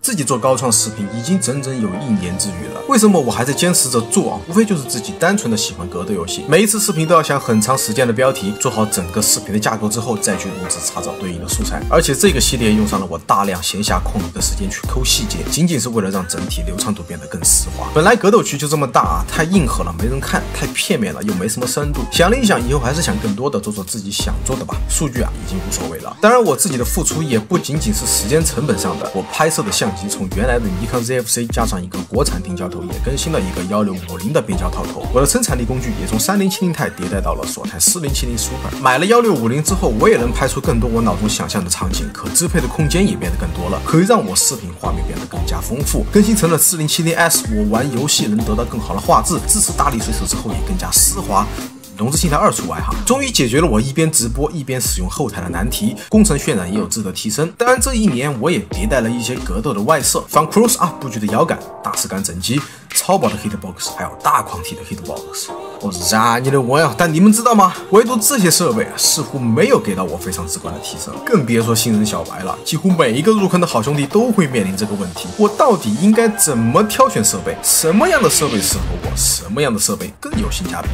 自己做高创视频已经整整有1年之余了。为什么我还在坚持着做啊？无非就是自己单纯的喜欢格斗游戏。每一次视频都要想很长时间的标题，做好整个视频的架构之后，再去录制查找对应的素材。而且这个系列用上了我大量闲暇空余的时间去抠细节，仅仅是为了让整体流畅度变得更丝滑。本来格斗区就这么大啊，太硬核了没人看，太片面了又没什么深度。想了一想，以后还是想更多的做自己想做的吧。数据啊已经无所谓了。当然我自己的付出也不仅仅是时间成本上的，我拍摄的相机从原来的尼康 ZFC 加上一个国产定焦头，也更新了一个1650的变焦套头。我的生产力工具也从3070钛迭代到了索泰4070 Super。买了1650之后，我也能拍出更多我脑中想象的场景，可支配的空间也变得更多了，可以让我视频画面变得更加丰富。更新成了4070S，我玩游戏能得到更好的画质，支持大力水手之后也更加丝滑。容质性台2除外哈，终于解决了我一边直播一边使用后台的难题，工程渲染也有质的提升。当然这1年我也迭代了一些格斗的外设，仿 Close Up 布局的摇杆、大视杆整机、超薄的 Hitbox， 还有大框体的 Hitbox。我让你的我呀！但你们知道吗？唯独这些设备啊，似乎没有给到我非常直观的提升，更别说新人小白了。几乎每一个入坑的好兄弟都会面临这个问题：我到底应该怎么挑选设备？什么样的设备适合我？什么样的设备更有性价比？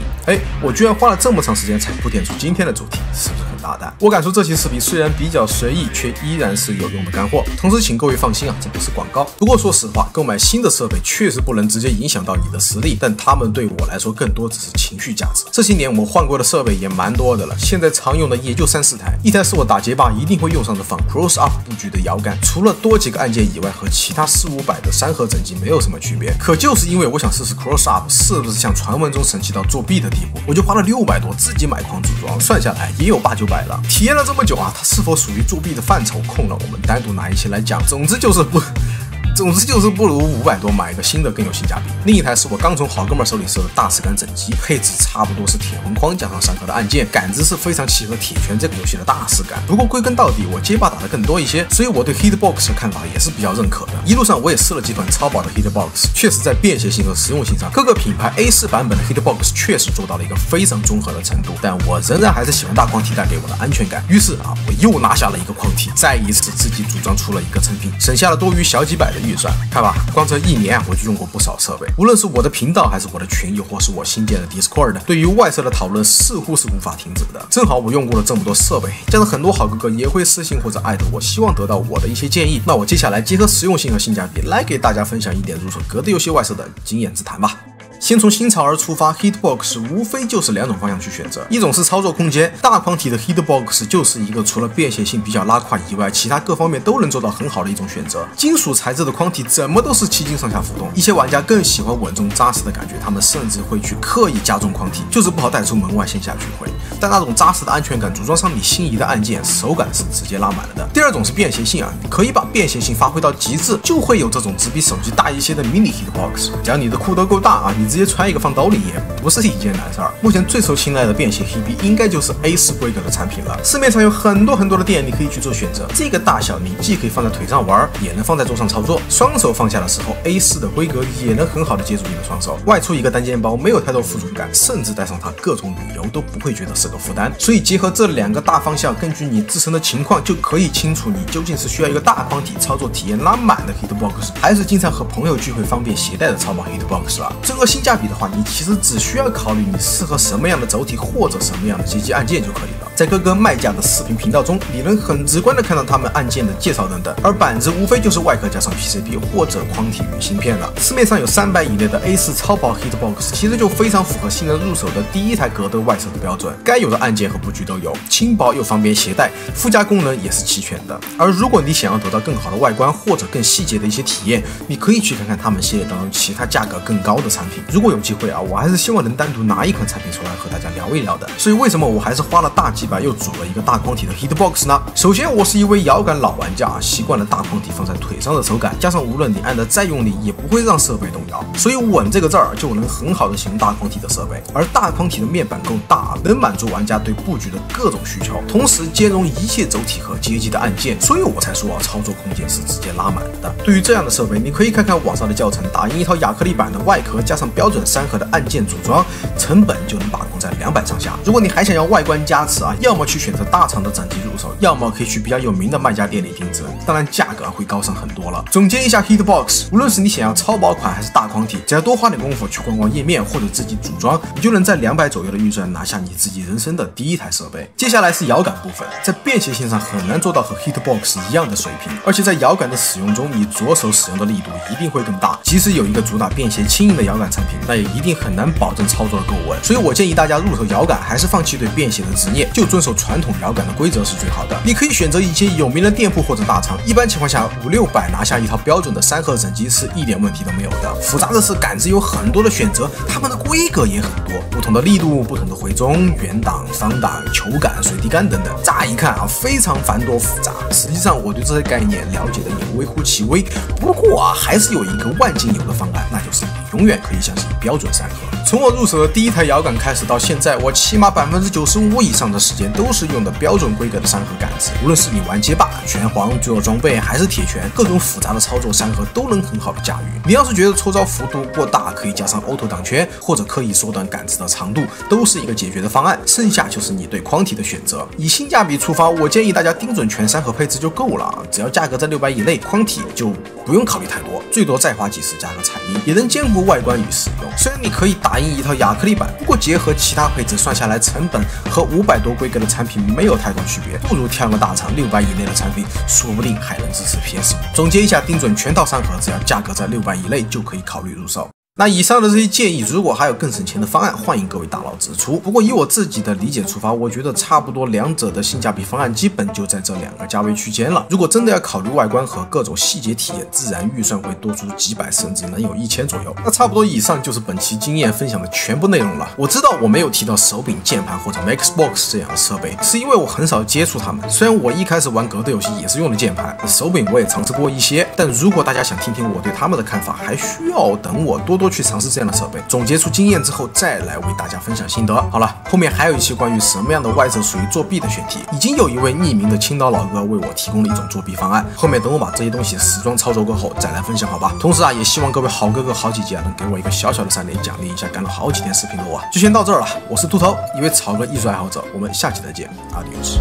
我居然花了这么长时间才铺垫出今天的主题，是不是很大胆？我敢说这期视频虽然比较随意，却依然是有用的干货。同时，请各位放心啊，这不是广告。不过说实话，购买新的设备确实不能直接影响到你的实力，但他们对我来说更多只是情绪价值。这些年我换过的设备也蛮多的了，现在常用的也就3、4台。一台是我打街霸一定会用上的仿 Close Up 布局的摇杆，除了多几个按键以外，和其他4、500的3核整机没有什么区别。可就是因为我想试试 Close Up 是不是像传闻中神奇到作弊的地步，我就花了600多自己买框组装，算下来也有8、900了。体验了这么久啊，它是否属于作弊的范畴，空了我们单独拿一期来讲。总之就是不如500多买一个新的更有性价比。另一台是我刚从好哥们手里收的大视杆整机，配置差不多是铁纹框加上3核的按键，感知是非常契合铁拳这个游戏的大视杆。不过归根到底，我街霸打的更多一些，所以我对 Hitbox 的看法也是比较认可的。一路上我也试了几款超薄的 Hitbox， 确实在便携性和实用性上，各个品牌 A4 版本的 Hitbox 确实做到了一个非常综合的程度。但我仍然还是喜欢大框体带给我的安全感，于是啊，我又拿下了一个框体，再一次自己组装出了一个成品，省下了多余小几百的预算。看吧，光这1年我就用过不少设备，无论是我的频道还是我的群，又或是我新建的 Discord， 对于外设的讨论似乎是无法停止的。正好我用过了这么多设备，加上很多好哥哥也会私信或者艾特我，希望得到我的一些建议。那我接下来结合实用性和性价比，来给大家分享一点入手格斗游戏外设的经验之谈吧。先从新潮而出发 ，Hitbox 无非就是2种方向去选择，一种是操作空间，大框体的 Hitbox 就是一个除了便携性比较拉胯以外，其他各方面都能做到很好的一种选择。金属材质的框体怎么都是7斤上下浮动，一些玩家更喜欢稳重扎实的感觉，他们甚至会去刻意加重框体，就是不好带出门外线下聚会。但那种扎实的安全感，组装上你心仪的按键，手感是直接拉满了的。第二种是便携性啊，你可以把便携性发挥到极致，就会有这种只比手机大一些的 mini Hitbox， 只要你的裤兜够大啊，你直接穿一个放兜里也不是一件难事儿。目前最受青睐的便携 Hebe 应该就是 A4 规格的产品了，市面上有很多的店你可以去做选择。这个大小你既可以放在腿上玩，也能放在桌上操作，双手放下的时候 A4 的规格也能很好的接住你的双手。外出一个单肩包没有太多负重感，甚至带上它各种旅游都不会觉得是个负担。所以结合这2个大方向，根据你自身的情况就可以清楚你究竟是需要一个大框体操作体验拉满的 Hitbox， 还是经常和朋友聚会方便携带的超薄 Hitbox 了。这个性价比的话，你其实只需要考虑你适合什么样的轴体或者什么样的街机按键就可以了。在各个卖家的视频频道中，你能很直观的看到他们按键的介绍等等，而板子无非就是外壳加上 PCB 或者框体与芯片了。市面上有300以内的 A4 超薄 Hitbox， 其实就非常符合新人入手的第一台格斗外设的标准，该有的按键和布局都有，轻薄又方便携带，附加功能也是齐全的。而如果你想要得到更好的外观或者更细节的一些体验，你可以去看看他们系列当中其他价格更高的产品。如果有机会啊，我还是希望能单独拿一款产品出来和大家聊一聊的。所以为什么我还是花了大几百又组了一个大框体的 Hitbox 呢？首先我是一位摇杆老玩家，习惯了大框体放在腿上的手感，加上无论你按得再用力也不会让设备动摇，所以稳这个字儿就能很好的形容大框体的设备。而大框体的面板够大，能满足玩家对布局的各种需求，同时兼容一切轴体和街机的按键，所以我才说操作空间是直接拉满的。对于这样的设备，你可以看看网上的教程，打印一套亚克力板的外壳加上标准3核的按键组装，成本就能把控在200上下。如果你还想要外观加持啊，要么去选择大厂的掌机入手，要么可以去比较有名的卖家店里定制，当然价格会高上很多了。总结一下 Hitbox， 无论是你想要超薄款还是大框体，只要多花点功夫去逛逛页面或者自己组装，你就能在200左右的预算拿下你自己人生的第一台设备。接下来是摇杆部分，在便携性上很难做到和 Hitbox 一样的水平，而且在摇杆的使用中，你左手使用的力度一定会更大。即使有一个主打便携轻盈的摇杆产品，那也一定很难保证操作的够稳。所以我建议大家入手摇杆还是放弃对便携的执念，就遵守传统摇杆的规则是最好的。你可以选择一些有名的店铺或者大厂，一般情况下500-600拿下一套标准的3核整机是一点问题都没有的。复杂的是杆子有很多的选择，它们的规格也很多，不同的力度、不同的回中、圆档、方档、球杆、水滴杆等等。乍一看啊，非常繁多复杂。实际上我对这些概念了解的也微乎其微。不过啊，还是有一个万金油的方案，那就是你永远可以相信标准3核。从我入手的第一台摇杆开始到现在，我起码95%以上的时间都是用的标准规格的3核杆子。无论是你玩街霸、拳皇、最后装备还是铁拳，各种复杂的操作3核都能很好的驾驭。你要是觉得抽招幅度过大，可以加上 auto 挡圈，或者刻意缩短杆子的长度，都是一个解决的方案。剩下就是你对框体的选择。以性价比出发，我建议大家盯准全3核配置就够了，只要价格在600以内，框体就不用考虑太多，最多再花几十加个彩印，也能兼顾外观与使用。虽然你可以打印一套亚克力板，不过结合其他配置算下来，成本和500多规格的产品没有太多区别，不如挑个大厂600以内的产品，说不定还能支持 PS5。总结一下，盯准全套3核，只要价格在600以内就可以考虑入手。那以上的这些建议，如果还有更省钱的方案，欢迎各位大佬指出。不过以我自己的理解出发，我觉得差不多两者的性价比方案基本就在这2个价位区间了。如果真的要考虑外观和各种细节体验，自然预算会多出几百，甚至能有1000左右。那差不多以上就是本期经验分享的全部内容了。我知道我没有提到手柄、键盘或者 Xbox 这样的设备，是因为我很少接触它们。虽然我一开始玩格斗游戏也是用的键盘，手柄我也尝试过一些，但如果大家想听听我对他们的看法，还需要等我多去尝试这样的设备，总结出经验之后再来为大家分享心得。好了，后面还有一期关于什么样的外设属于作弊的选题，已经有一位匿名的青岛老哥为我提供了一种作弊方案，后面等我把这些东西实装操作过后再来分享，好吧？同时啊，也希望各位好哥哥好姐姐能给我一个小小的3连奖励一下干了好几天视频的我。就先到这儿了，我是秃头，一位草根艺术爱好者，我们下期再见，Adios。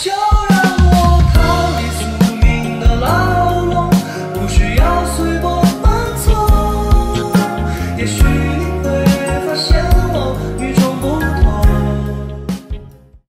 就让我逃离宿命的浪。